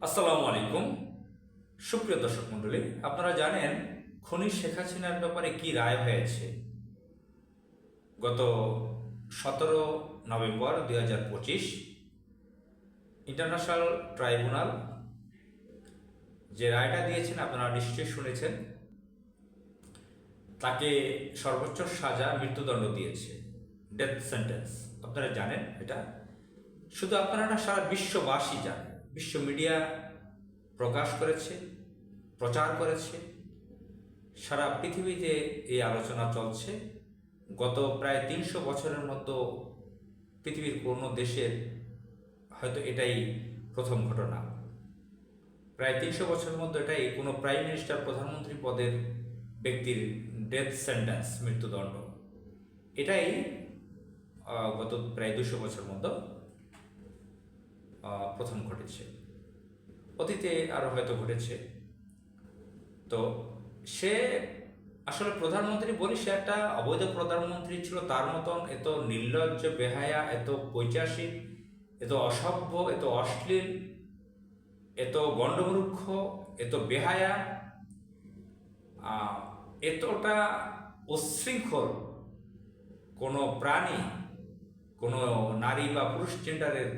আসসালামু আলাইকুম। সুপ্রিয় দর্শক মণ্ডলী, আপনারা জানেন খনি শেখ হাসিনার ব্যাপারে কি রায় হয়েছে। গত 17 নভেম্বর 2025 ইন্টারন্যাশনাল ট্রাইব্যুনাল যে রায়টা দিয়েছেন আপনারা নিশ্চয়ই শুনেছেন। তাকে সর্বোচ্চ সাজা মৃত্যুদণ্ড দিয়েছে, ডেথ সেন্টেন্স। আপনারা জানেন এটা, শুধু আপনারা না, সারা বিশ্ববাসী জানেন। বিশ্ব মিডিয়া প্রকাশ করেছে, প্রচার করেছে, সারা পৃথিবীতে এই আলোচনা চলছে। গত প্রায় 300 বছরের মতো পৃথিবীর কোনো দেশের হয়তো এটাই প্রথম ঘটনা। প্রায় 300 বছরের মধ্যে এটাই কোনো প্রাইম মিনিস্টার, প্রধানমন্ত্রী পদের ব্যক্তির ডেথ সেন্টেন্স, মৃত্যুদণ্ড। এটাই গত প্রায় 200 বছরের মধ্যে প্রথম ঘটেছে। অতীতে আরও হয়তো ঘটেছে। তো সে আসলে প্রধানমন্ত্রী বলি, সে একটা অবৈধ প্রধানমন্ত্রী ছিল। তার মতন এত নির্লজ্জ, বেহায়া, এত পৈশাচিক, এত অসভ্য, এত অশ্লীল, এত গণ্ডমূর্খ, এত বেহায়া, এতটা উচ্ছৃঙ্খল কোনো প্রাণী, কোনো নারী বা পুরুষ জেন্ডারের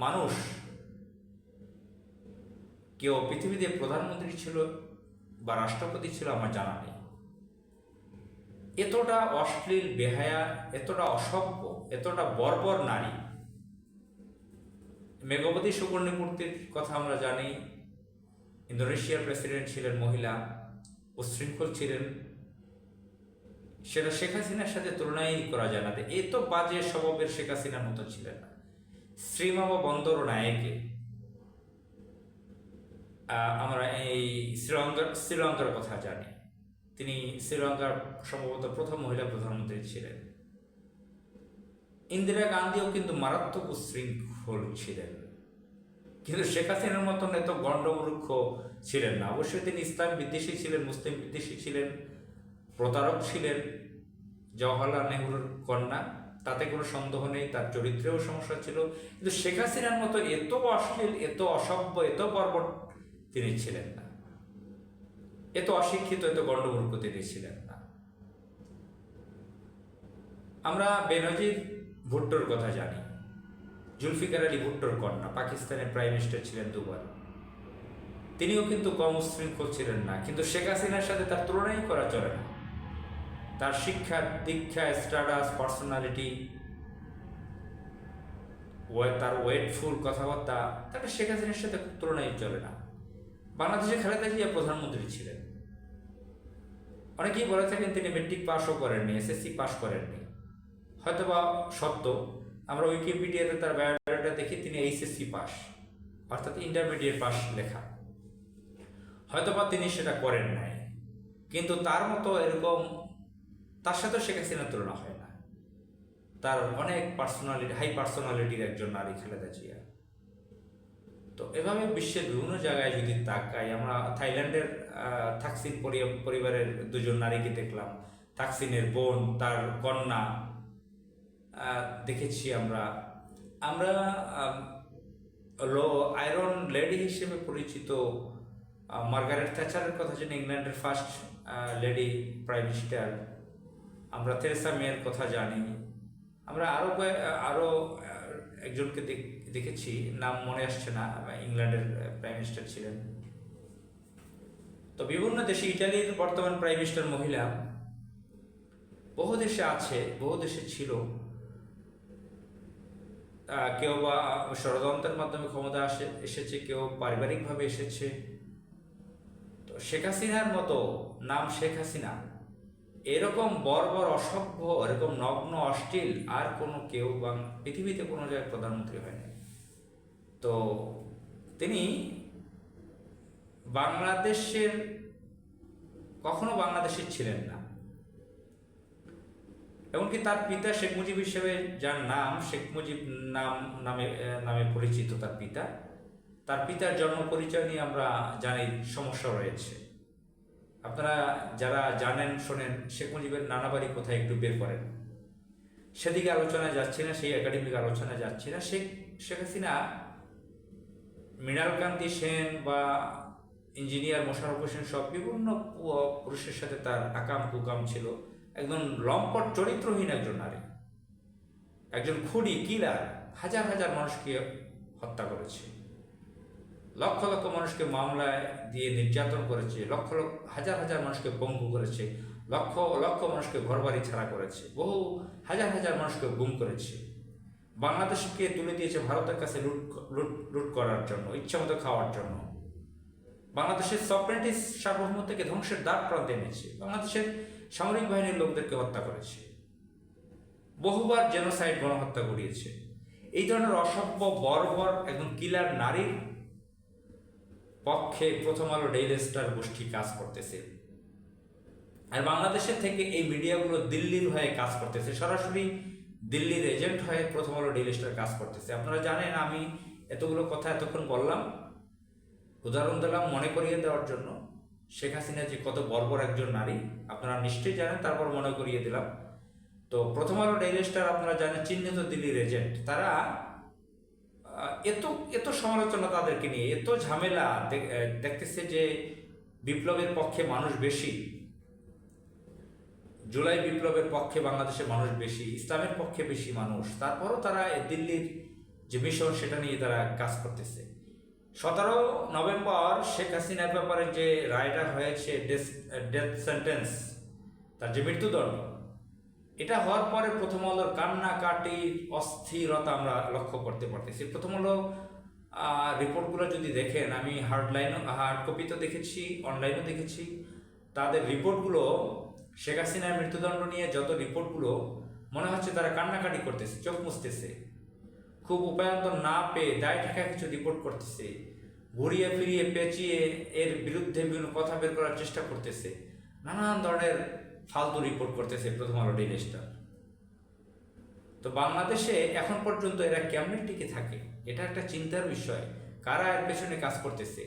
মানুষ কেউ পৃথিবীতে প্রধানমন্ত্রী ছিল বা রাষ্ট্রপতি ছিল আমার জানা নেই। এতটা অশ্লীল, বেহায়া, এতটা অসভ্য, এতটা বর্বর নারী। মেঘবতী সুবর্ণমূর্তির কথা আমরা জানি। ইন্দোনেশিয়ার প্রেসিডেন্ট ছিলেন মহিলা, উচ্ছৃঙ্খল ছিলেন। সেটা শেখ হাসিনার সাথে তুলনাই করা যায় না। এত বাজে স্বভাবের শেখ হাসিনার মতো ছিলেন না। শ্রীমাবা বন্দরনায়েকে আমরা এই শ্রীলঙ্কার কথা জানি। তিনি শ্রীলঙ্কার সম্ভবত প্রথম মহিলা প্রধানমন্ত্রী ছিলেন। ইন্দিরা গান্ধীও কিন্তু মারাত্মক উচ্ছৃঙ্খল ছিলেন, কিন্তু শেখ হাসিনার মতন এত গণ্ডমূর্খ ছিলেন না। অবশ্যই তিনি ইসলাম বিদ্বেষী ছিলেন, মুসলিম বিদ্বেষী ছিলেন, প্রতারক ছিলেন। জওহরলাল নেহরুর কন্যা, তাতে কোনো সন্দেহ নেই। তার চরিত্রেও সমস্যা ছিল, কিন্তু শেখ হাসিনার মতো এত অশ্লীল, এত অসভ্য, এত বর্বর তিনি ছিলেন না। এত অশিক্ষিত, এত গণ্ডমূর্খ তিনি ছিলেন না। আমরা বেনজির ভুট্টোর কথা জানি। জুলফিকার আলী ভুট্টোর কন্যা, পাকিস্তানের প্রাইম মিনিস্টার ছিলেন দুবার। তিনিও কিন্তু কম উচ্ছৃঙ্খল ছিলেন না, কিন্তু শেখ হাসিনার সাথে তার তুলনাই করা চলে না। তার শিক্ষা, দীক্ষা, স্ট্যাটাস, পার্সোনালিটি, তার ওয়েটফুল কথাবার্তা, তাকে শেখ হাসিনার সাথে তুলনাই চলে না। বাংলাদেশে খালেদা জিয়া প্রধানমন্ত্রী ছিলেন। অনেকেই বলে থাকেন তিনি মেট্রিক পাসও করেননি, এসএসসি পাস করেননি। হয়তোবা সত্য। আমরা উইকিপিডিয়াতে তার বায়োডাটা দেখি, তিনি এইচএসসি পাস, অর্থাৎ ইন্টারমিডিয়েট পাস লেখা। হয়তোবা তিনি সেটা করেন নাই, কিন্তু তার মতো এরকম, তার সাথে শেখ হাসিনার তুলনা হয় না। তার অনেক পার্সোনালিটি, হাই পার্সোনালিটির একজন নারী খালেদা জিয়া। তো এভাবে বিশ্বের বিভিন্ন জায়গায় যদি তাকাই, আমরা থাইল্যান্ডের থাকসিন পরিবারের দুজন নারীকে দেখলাম। থাকসিনের বোন, তার কন্যা দেখেছি আমরা। আয়রন লেডি হিসেবে পরিচিত মার্গারেট থ্যাচারের কথা জানি, ইংল্যান্ডের ফার্স্ট লেডি প্রাইম মিনিস্টার। আমরা থেরেসা মেয়ের কথা জানি। আমরা আরও একজনকে দেখেছি, নাম মনে আসছে না, ইংল্যান্ডের প্রাইম মিনিস্টার ছিলেন। তো বিভিন্ন দেশে, ইটালির বর্তমান প্রাইম মিনিস্টার মহিলা, বহু দেশে আছে, বহু দেশে ছিল। কেউ বা ষড়যন্ত্রের মাধ্যমে ক্ষমতা এসেছে, কেউ পারিবারিকভাবে এসেছে। তো শেখ হাসিনার মতো, নাম শেখ হাসিনা, এরকম বর্বর, অসভ্য, এরকম নগ্ন, অশ্লীল আর কোনো কেউ পৃথিবীতে কোনো জায়গায় প্রধানমন্ত্রী হয়নি। তো তিনি কখনো বাংলাদেশের ছিলেন না। এমনকি তার পিতা শেখ মুজিব হিসেবে, যার নাম শেখ মুজিব নামে পরিচিত তার পিতার জন্ম পরিচয় নিয়ে আমরা জানি সমস্যা রয়েছে। আপনারা যারা জানেন, শোনেন, শেখ মুজিবের নানা বাড়ি কোথায় একটু বের করেন। সেদিকে আলোচনা যাচ্ছে না, সেই একাডেমিক আলোচনা যাচ্ছে না। শেখ হাসিনা মৃণালকান্তি সেন বা ইঞ্জিনিয়ার মোশাররফ হোসেন সব বিভিন্ন পুরুষের সাথে তার আকাম কুকাম ছিল। একজন লম্পট চরিত্রহীন একজন নারী, একজন খুনি কিলার, হাজার হাজার মানুষকে হত্যা করেছে, লক্ষ লক্ষ মানুষকে মামলায় দিয়ে নির্যাতন করেছে, লক্ষ লক্ষ হাজার হাজার মানুষকে পঙ্গু করেছে, লক্ষ লক্ষ মানুষকে ঘরবাড়ি ছাড়া করেছে, বহু হাজার হাজার মানুষকে গুম করেছে, বাংলাদেশকে তুলে দিয়েছে ভারতের কাছে লুট লুট লুট করার জন্য, ইচ্ছামতো খাওয়ার জন্য। বাংলাদেশের সফরেনিটি সার্বভৌমত্বকে ধ্বংসের দ্বার প্রান্তে এনেছে, বাংলাদেশের সামরিক বাহিনীর লোকদেরকে হত্যা করেছে, বহুবার জেনোসাইড গণহত্যা করিয়েছে। এই ধরনের অসভ্য বর্বর একজন কিলার নারীর পক্ষে প্রথম আলো ডেইলি স্টার গোষ্ঠী কাজ করতেছে। আর বাংলাদেশের থেকে এই মিডিয়াগুলো দিল্লির হয়ে কাজ করতেছে, সরাসরি দিল্লির এজেন্ট হয়ে প্রথম আলো ডেইলি স্টার কাজ করতেছে। আপনারা জানেন আমি এতগুলো কথা এতক্ষণ বললাম, উদাহরণ দিলাম মনে করিয়ে দেওয়ার জন্য। শেখ হাসিনা যে কত বর্বর একজন নারী আপনারা নিশ্চয়ই জানেন, তারপর মনে করিয়ে দিলাম। তো প্রথম আলো ডেইলি স্টার আপনারা জানেন চিহ্নিত দিল্লির এজেন্ট। তারা এত এত সমালোচনা তাদেরকে নিয়ে, এত ঝামেলা দেখতেছে যে বিপ্লবের পক্ষে মানুষ বেশি, জুলাই বিপ্লবের পক্ষে বাংলাদেশের মানুষ বেশি, ইসলামের পক্ষে বেশি মানুষ, তারপরও তারা দিল্লির যে মিশন সেটা নিয়ে তারা কাজ করতেছে। 17 নভেম্বর শেখ হাসিনার ব্যাপারে যে রায়টা হয়েছে, ডেথ সেন্টেন্স, তার যে মৃত্যুদণ্ড, এটা হওয়ার পরে প্রথম আলোর কান্নাকাটি অস্থিরতা আমরা লক্ষ্য করতে পারতেছি। প্রথম আলো রিপোর্টগুলো যদি দেখেন, আমি হার্ড কপি তো দেখেছি, অনলাইনও দেখেছি, তাদের রিপোর্টগুলো শেখ হাসিনার মৃত্যুদণ্ড নিয়ে যত রিপোর্টগুলো মনে হচ্ছে তারা কান্নাকাটি করতেছে, চোখ মুছতেছে, খুব উপায়ন্তর না পেয়ে দায় ঠেকা কিছু রিপোর্ট করতেছে, ঘুরিয়ে ফিরিয়ে পেঁচিয়ে এর বিরুদ্ধে বিভিন্ন কথা বের করার চেষ্টা করতেছে, নানান ধরনের ফালতু রিপোর্ট করতেছে প্রথম আলো ডেইলি স্টার। তো বাংলাদেশে এখন পর্যন্ত এরা কেমনে টিকে থাকে, এটা একটা চিন্তার বিষয়। কারা এর পেছনে কাজ করতেছে?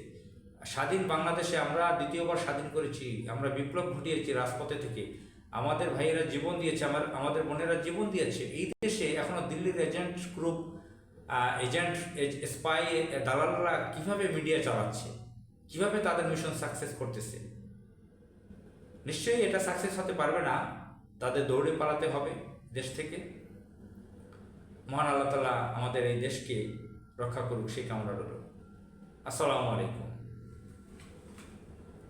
স্বাধীন বাংলাদেশে আমরা দ্বিতীয়বার স্বাধীন করেছি, আমরা বিপ্লব ঘটিয়েছি রাজপথে থেকে, আমাদের ভাইয়েরা জীবন দিয়েছে, আমাদের বোনেরা জীবন দিয়েছে। এই দেশে এখনো দিল্লির এজেন্ট গ্রুপ, স্পাই, দালালরা কিভাবে মিডিয়া চালাচ্ছে, কিভাবে তাদের মিশন সাকসেস করতেছে? নিশ্চয়ই এটা সাকসেস হতে পারবে না, তাদের দৌড়ে পালাতে হবে দেশ থেকে। মহান আল্লাহ তাআলা আমাদের এই দেশকে রক্ষা করুক, সেই কামনা রইল। আসসালামু আলাইকুম।